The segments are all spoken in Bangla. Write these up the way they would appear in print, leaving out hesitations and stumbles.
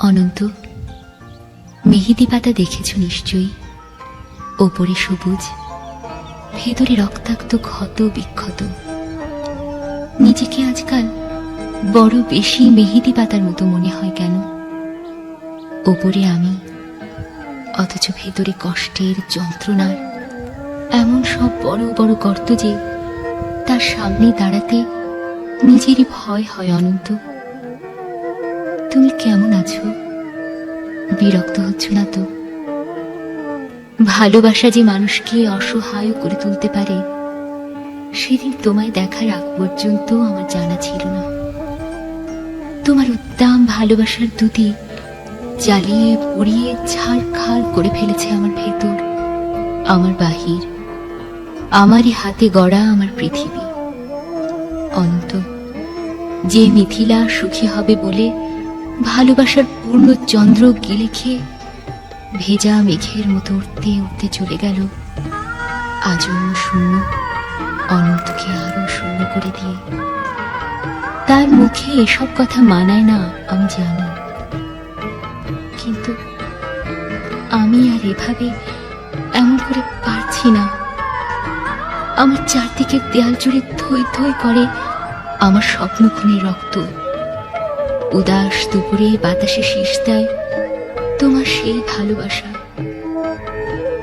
অনন্ত, মেহেদি পাতা দেখেছ নিশ্চয়ই। ওপরে সবুজ, ভেতরে রক্তাক্ত ক্ষত বিক্ষত। নিজেকে আজকাল বড় বেশি মেহেদি পাতার মতো মনে হয় কেন? ওপরে আমি, অথচ ভেতরে কষ্টের, যন্ত্রণার এমন সব বড় বড় গর্ত যে তার সামনে দাঁড়াতে নিজেরই ভয় হয়। অনন্ত, তুমি কেমন আছো? বিরক্ত হচ্ছ না তো? ভালোবাসা যে মানুষকে অসহায় করে তুলতে পারে, সেদিন তোমায় দেখার আগ পর্যন্ত আমার জানা ছিল না। তোমার উদ্দাম ভালোবাসার দুটি জ্বালিয়ে পুড়িয়ে ছারখার করে ফেলেছে আমার ভেতর, আমার বাহির, আমারই হাতে গড়া আমার পৃথিবী। অনন্ত, যে মিথিলা সুখী হবে বলে ভালোবাসার পূর্ণ চন্দ্র গিলে খেয়ে ভেজা মেঘের মতো উঠতে উঠতে চলে গেল, আজন্ম শূন্য অনন্তকে আরো শূন্য করে দিয়ে। তার মুখে এসব কথা মানায় না আমি জানি, কিন্তু আমি আর এভাবে এমন করে পারছি না। আমার চারদিকের দেয়াল জুড়ে থই থই করে আমার স্বপ্ন খুনের রক্ত। উদাস দুপুরে বাতাসে শীষ দেয় তোমার সেই ভালোবাসা।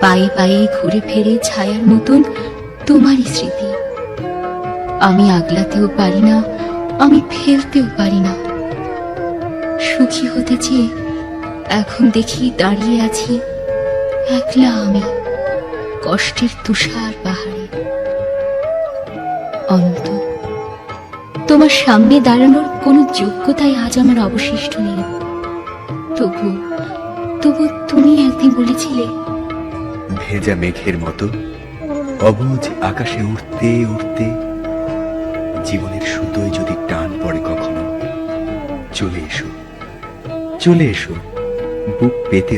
পায়ে পায়ে ঘুরে ফেরে ছায়ার মতন তোমারই স্মৃতি। আমি আগলাতেও পারি না, আমি ফেলতেও পারি না। সুখী হতে চেয়ে এখন দেখি দাঁড়িয়ে আছি একলা আমি, কষ্টের তুষার পাহাড়ে। অনন্ত, তোমার সামনে দাঁড়ানোর কোনো যোগ্যতাই আজ আমার অবশিষ্ট নেই। তবু তবু তুমি একদিন বলেছিলে, ভেজা মেঘের মতো অবুঝ আকাশে উঠতে উঠতে জীবনের সুতোয় যদি টান পড়ে কখনো, চলে এসো, চলে এসো বুক পেতে।